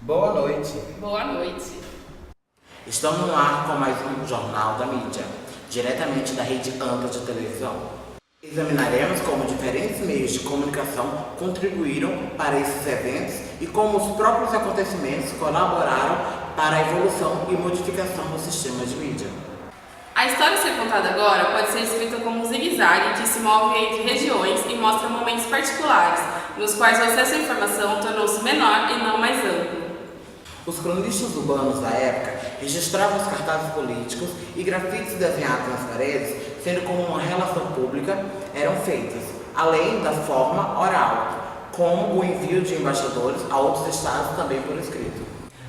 Boa noite. Boa noite. Estamos no ar com mais um Jornal da Mídia, diretamente da rede ampla de televisão. Examinaremos como diferentes meios de comunicação contribuíram para esses eventos e como os próprios acontecimentos colaboraram para a evolução e modificação do sistema de mídia. A história a ser contada agora pode ser escrita como um zigue-zague que se move entre regiões e mostra momentos particulares, nos quais o acesso à informação tornou-se menor e não mais amplo. Os cronistas urbanos da época registravam os cartazes políticos e grafites desenhados nas paredes, sendo como uma relação pública, eram feitas, além da forma oral, como o envio de embaixadores a outros estados também por escrito.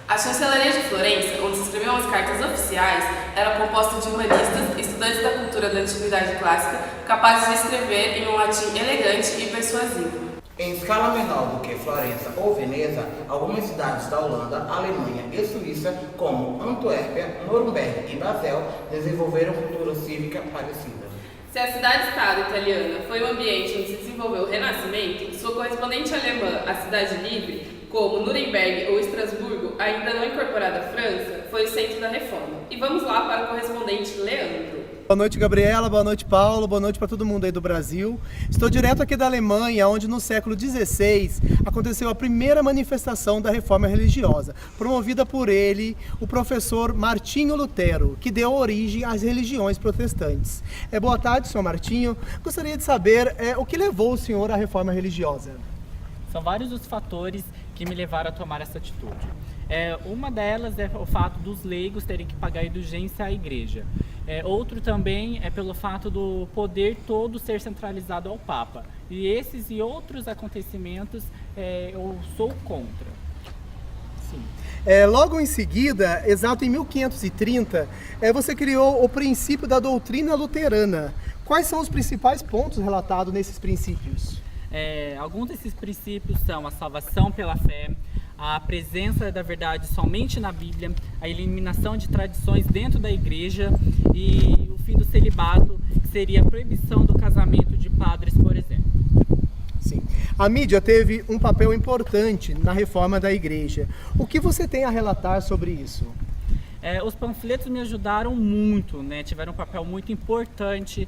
A chancelaria de Florença, onde se escreviam as cartas oficiais, era composta de humanistas, estudantes da cultura da antiguidade clássica, capazes de escrever em um latim elegante e persuasivo. Em escala menor do que Florença ou Veneza, algumas cidades da Holanda, Alemanha e Suíça, como Antuérpia, Nuremberg e Basel, desenvolveram cultura cívica parecida. Se a cidade-estado italiana foi o ambiente onde se desenvolveu o Renascimento, sua correspondente alemã, a Cidade Livre, como Nuremberg ou Estrasburgo, ainda não incorporada à França, foi o centro da reforma. E vamos lá para o correspondente Leandro. Boa noite, Gabriela. Boa noite, Paulo. Boa noite para todo mundo aí do Brasil. Estou direto aqui da Alemanha, onde no século XVI aconteceu a primeira manifestação da reforma religiosa, promovida por ele, o professor Martinho Lutero, que deu origem às religiões protestantes. Boa tarde, senhor Martinho. Gostaria de saber o que levou o senhor à reforma religiosa. São vários os fatores que me levaram a tomar essa atitude. Uma delas é o fato dos leigos terem que pagar indulgência à igreja. Outro também é pelo fato do poder todo ser centralizado ao Papa. E esses e outros acontecimentos eu sou contra. Sim. Logo em seguida, exato em 1530, você criou o princípio da doutrina luterana. Quais são os principais pontos relatados nesses princípios? Alguns desses princípios são a salvação pela fé, a presença da verdade somente na Bíblia, a eliminação de tradições dentro da igreja e o fim do celibato, que seria a proibição do casamento de padres, por exemplo. Sim. A mídia teve um papel importante na reforma da igreja. O que você tem a relatar sobre isso? Os panfletos me ajudaram muito, tiveram um papel muito importante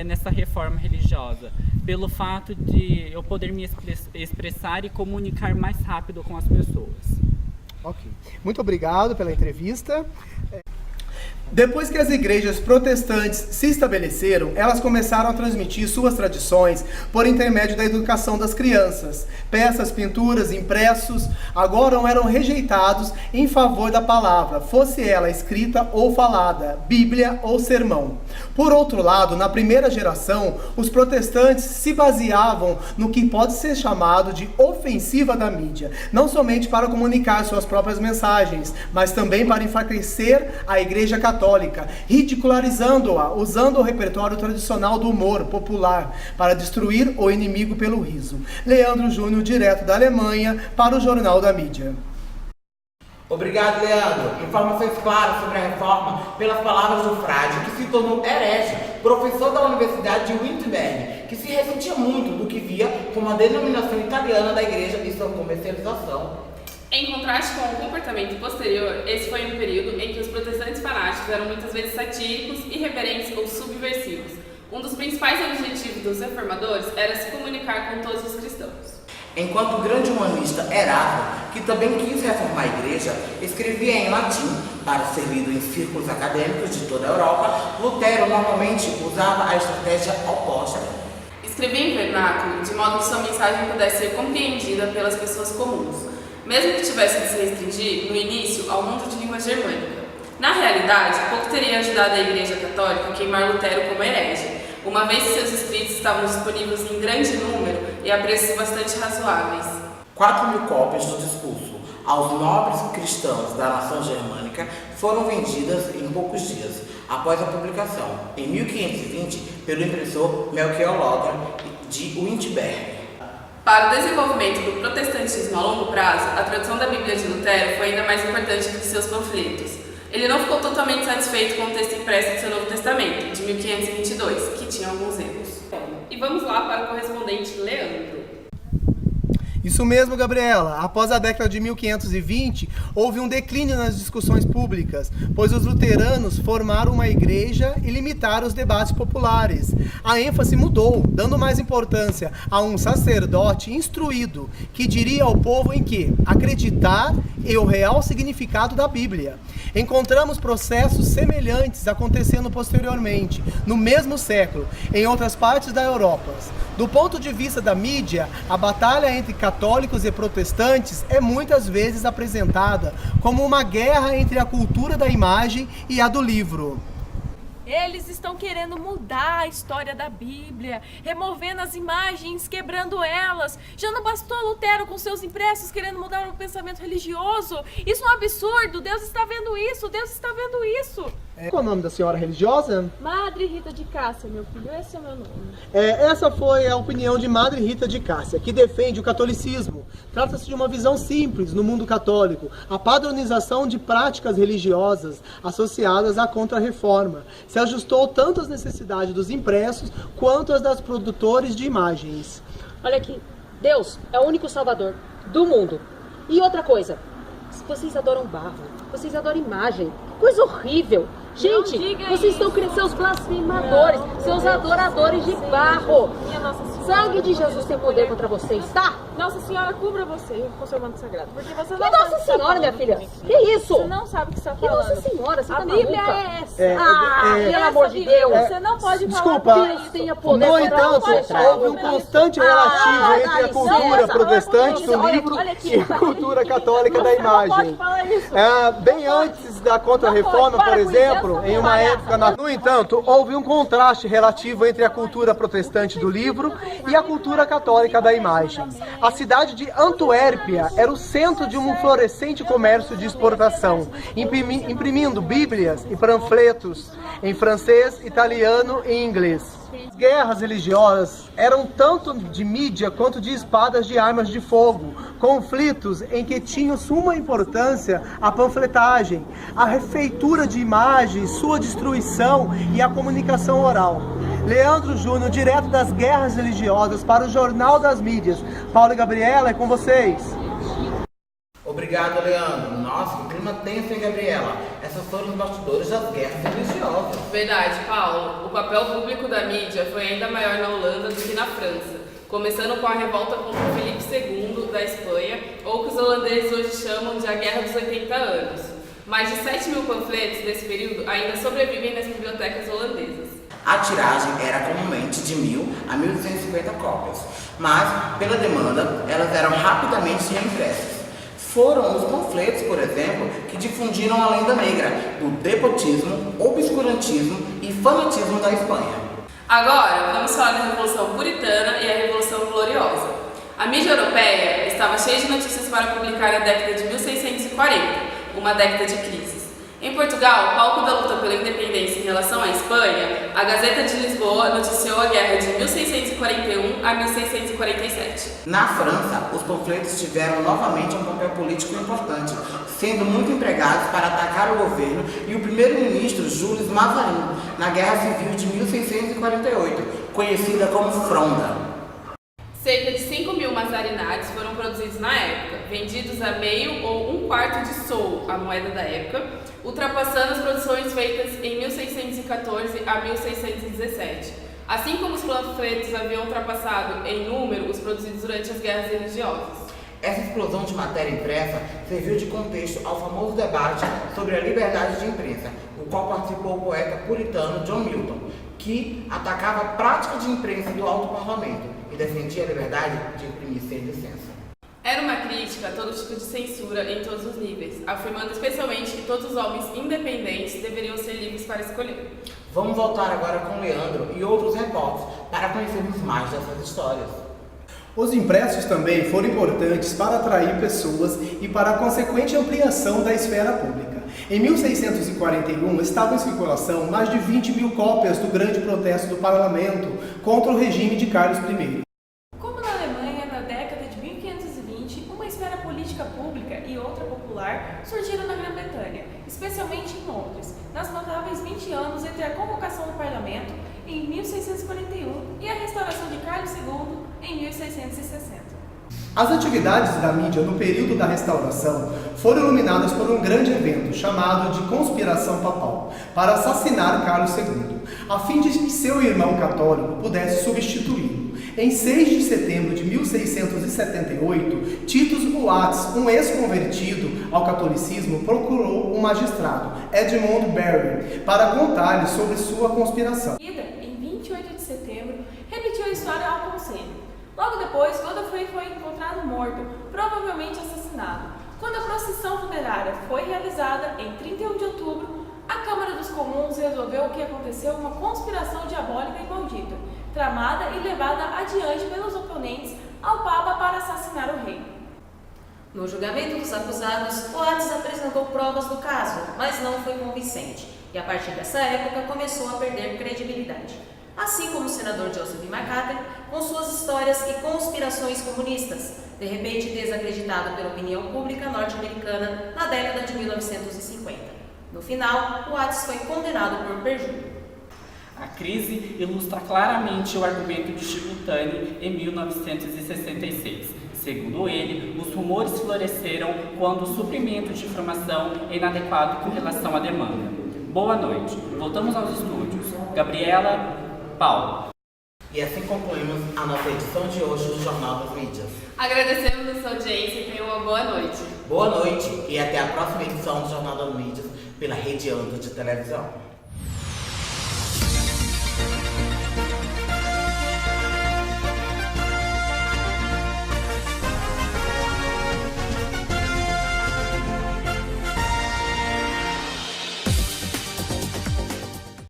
nessa reforma religiosa, pelo fato de eu poder me expressar e comunicar mais rápido com as pessoas. Ok. Muito obrigado pela entrevista. Depois que as igrejas protestantes se estabeleceram, elas começaram a transmitir suas tradições por intermédio da educação das crianças. Peças, pinturas, impressos, agora eram rejeitados em favor da palavra, fosse ela escrita ou falada, Bíblia ou sermão. Por outro lado, na primeira geração, os protestantes se baseavam no que pode ser chamado de ofensiva da mídia, não somente para comunicar suas próprias mensagens, mas também para enfraquecer a igreja católica, ridicularizando-a, usando o repertório tradicional do humor popular para destruir o inimigo pelo riso. Leandro Júnior, direto da Alemanha, para o Jornal da Mídia. Obrigado, Leandro. Informações claras sobre a reforma pelas palavras do frade, que se tornou herege, professor da Universidade de Wittenberg, que se ressentia muito do que via como a denominação italiana da igreja e sua comercialização. Em contraste com o comportamento posterior, esse foi um período em que os protestantes fanáticos eram muitas vezes satíricos, irreverentes ou subversivos. Um dos principais objetivos dos reformadores era se comunicar com todos os cristãos. Enquanto o grande humanista Erasmo, que também quis reformar a igreja, escrevia em latim para ser lido em círculos acadêmicos de toda a Europa, Lutero normalmente usava a estratégia oposta. Escrevia em vernáculo, de modo que sua mensagem pudesse ser compreendida pelas pessoas comuns, mesmo que tivesse de se restringir, no início, ao mundo de língua germânica. Na realidade, pouco teria ajudado a Igreja Católica a queimar Lutero como herege, uma vez que seus escritos estavam disponíveis em grande número e a preços bastante razoáveis. 4.000 cópias do discurso aos nobres cristãos da nação germânica foram vendidas em poucos dias, após a publicação, em 1520, pelo impressor Melchior Loder de Wittenberg. Para o desenvolvimento do protestantismo a longo prazo, a tradução da Bíblia de Lutero foi ainda mais importante que seus panfletos. Ele não ficou totalmente satisfeito com o texto impresso do seu Novo Testamento, de 1522, que tinha alguns erros. E vamos lá para o correspondente Leandro. Isso mesmo, Gabriela. Após a década de 1520, houve um declínio nas discussões públicas, pois os luteranos formaram uma igreja e limitaram os debates populares. A ênfase mudou, dando mais importância a um sacerdote instruído, que diria ao povo em que acreditar e o real significado da Bíblia. Encontramos processos semelhantes acontecendo posteriormente, no mesmo século, em outras partes da Europa. Do ponto de vista da mídia, a batalha entre católicos e protestantes é muitas vezes apresentada como uma guerra entre a cultura da imagem e a do livro. Eles estão querendo mudar a história da Bíblia, removendo as imagens, quebrando elas. Já não bastou Lutero com seus impressos querendo mudar o pensamento religioso? Isso é um absurdo, Deus está vendo isso, Deus está vendo isso. Qual é o nome da senhora religiosa? Madre Rita de Cássia, meu filho, esse é o meu nome. Essa foi a opinião de Madre Rita de Cássia, que defende o catolicismo. Trata-se de uma visão simples no mundo católico, a padronização de práticas religiosas associadas à Contra-Reforma. Se ajustou tanto às necessidades dos impressos quanto às das produtores de imagens. Olha aqui, Deus é o único salvador do mundo. E outra coisa, vocês adoram barro, vocês adoram imagem, coisa horrível. Gente, vocês estão crescendo, seus blasfemadores, seus adoradores de barro. Minha Nossa Senhora. Sangue de Jesus tem poder contra vocês, tá? Nossa Senhora, cubra você com seu manto sagrado, porque você não Que sabe Nossa o que está Senhora, minha falando. filha? Que isso? Você não sabe o que está Que falando. Nossa Senhora, você A tá Bíblia maluca? é essa. Pelo amor de Deus. Você não pode falar Desculpa, por Deus isso. tenha poder No contra entanto, vocês. houve um constante relativo entre a dá cultura licença. protestante do Olha livro aqui, e a cultura católica da Você não pode imagem. falar isso. Bem antes da Contra-Reforma, por exemplo, em uma época... No entanto, houve um contraste relativo entre a cultura protestante do livro e a cultura católica da imagem. A cidade de Antuérpia era o centro de um florescente comércio de exportação, imprimindo bíblias e panfletos em francês, italiano e inglês. As guerras religiosas eram tanto de mídia quanto de espadas de armas de fogo, conflitos em que tinham suma importância a panfletagem, a refeitura de imagens, sua destruição e a comunicação oral. Leandro Júnior, direto das guerras religiosas para o Jornal das Mídias. Paulo e Gabriela, é com vocês. Obrigado, Leandro. Nossa, que clima tenso, hein, Gabriela? Essas foram os bastidores das guerras religiosas. Verdade, Paulo. O papel público da mídia foi ainda maior na Holanda do que na França, começando com a revolta contra Felipe II da Espanha, ou que os holandeses hoje chamam de a Guerra dos 80 Anos. Mais de 7 mil panfletos desse período ainda sobrevivem nas bibliotecas holandesas. A tiragem era comumente de 1.000 a 1.250 cópias, mas, pela demanda, elas eram rapidamente reimpressas. Foram os panfletos, por exemplo, que difundiram a lenda negra do despotismo, obscurantismo e fanatismo da Espanha. Agora, vamos falar da Revolução Puritana e a Revolução Gloriosa. A mídia europeia estava cheia de notícias para publicar na década de 1640, uma década de crises. Em Portugal, palco da luta pela independência em relação à Espanha, a Gazeta de Lisboa noticiou a guerra de 1641 a 1647. Na França, os panfletos tiveram novamente um papel político importante, sendo muito empregados para atacar o governo e o primeiro-ministro Jules Mazarin na Guerra Civil de 1648, conhecida como Fronda. Cerca de 5.000 mazarinades foram produzidos na época, vendidos a meio ou um quarto de sol, a moeda da época, ultrapassando as produções feitas em 1614 a 1617. Assim como os panfletos haviam ultrapassado em número os produzidos durante as guerras religiosas. Essa explosão de matéria impressa serviu de contexto ao famoso debate sobre a liberdade de imprensa, o qual participou o poeta puritano John Milton, que atacava a prática de imprensa do alto parlamento e defendia a liberdade de imprimir sem licença. Era uma crítica a todo tipo de censura em todos os níveis, afirmando especialmente que todos os homens independentes deveriam ser livres para escolher. Vamos voltar agora com Leandro e outros repórteres para conhecermos mais dessas histórias. Os impressos também foram importantes para atrair pessoas e para a consequente ampliação da esfera pública. Em 1641, estavam em circulação mais de 20.000 cópias do grande protesto do parlamento contra o regime de Carlos I. Como na Alemanha, na década de 1520, uma esfera política pública e outra popular surgiram na Grã-Bretanha, especialmente em Londres, nas notáveis 20 anos entre a convocação do parlamento em 1641 e a restauração de Carlos II em 1660. As atividades da mídia no período da restauração foram iluminadas por um grande evento chamado de Conspiração Papal, para assassinar Carlos II, a fim de que seu irmão católico pudesse substituí-lo. Em 6 de setembro de 1678, Titus Oates, um ex-convertido ao catolicismo, procurou um magistrado, Edmund Barry, para contar-lhe sobre sua conspiração. Em 28 de setembro, repetiu a história ao conselho. Logo depois, Godofrey foi encontrado morto, provavelmente assassinado. Quando a procissão funerária foi realizada, em 31 de outubro, a Câmara dos Comuns resolveu que aconteceu uma conspiração diabólica e maldita, tramada e levada adiante pelos oponentes ao Papa para assassinar o rei. No julgamento dos acusados, Oates apresentou provas do caso, mas não foi convincente, e a partir dessa época começou a perder credibilidade. Assim como o senador Joseph McCarthy, com suas histórias e conspirações comunistas, de repente desacreditado pela opinião pública norte-americana na década de 1950. No final, Oates foi condenado por perjúrio. A crise ilustra claramente o argumento de Chico Tani em 1966. Segundo ele, os rumores floresceram quando o suprimento de informação é inadequado com relação à demanda. Boa noite. Voltamos aos estúdios. Gabriela, Paulo. E assim concluímos a nossa edição de hoje do Jornal das Mídias. Agradecemos a sua audiência e tenha uma boa noite. Boa noite e até a próxima edição do Jornal das Mídias pela Rede Anto de Televisão.